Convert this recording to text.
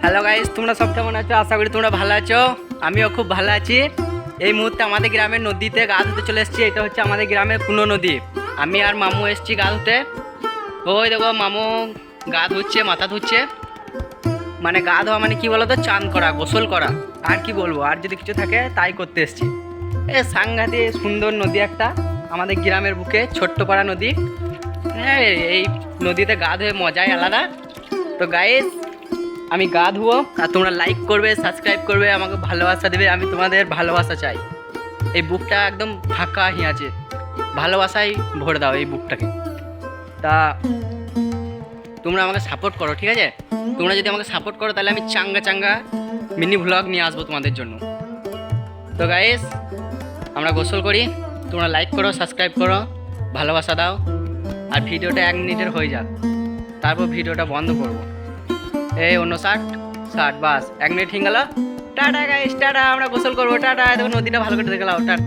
Hello guys, তোমরা সব কেমন আছো? আশা করি তোমরা ভালো আছো। আমিও খুব ভালো আছি। এই মুহূর্তে আমাদের গ্রামের নদীতে গা ধুতে চলে এসেছি। এটা হচ্ছে আমাদের গ্রামের পুরনো নদী। আমি আর মামু এসেছি গা ধুতে। ওই দেখো মামু গা ধুচ্ছে, মাথা ধুচ্ছে। মানে গা ধোয়া মানে কি বলো তো, চান করা, গোসল করা। আর কি বলবো, আর যদি কিছু থাকে তাই করতে এসেছি। সাংঘাতিক সুন্দর নদী একটা, আমাদের গ্রামের বুকে ছোট্ট পাড়া নদী। হ্যাঁ, এই নদীতে গা ধুয়ে মজাই আলাদা। তো গাইস, আমি গা ধুবো আর তোমরা লাইক করবে, সাবস্ক্রাইব করবে, আমাকে ভালোবাসা দেবে। আমি তোমাদের ভালোবাসা চাই। এই বুকটা একদম ফাঁকা আছে, ভালোবাসায় ভরে দাও এই বুকটাকে। তা তোমরা আমাকে সাপোর্ট করো, ঠিক আছে? তোমরা যদি আমাকে সাপোর্ট করো তাহলে আমি চাঙ্গা চাঙ্গা মিনি ভ্লগ নিয়ে আসবো তোমাদের জন্য। তো গাইস, আমরা গোসল করি, তোমরা লাইক করো, সাবস্ক্রাইব করো, ভালোবাসা দাও। আর ভিডিওটা 1 মিনিটের হয়ে যাক, তারপর ভিডিওটা বন্ধ করবো। এই অন্য 60 বাস 1 মিনিট হয়ে গেল। Tata guys, tata. আমরা গোসল করবো, টাটা। দেখো নদীটা ভালো করে দেখলাম, টাটা।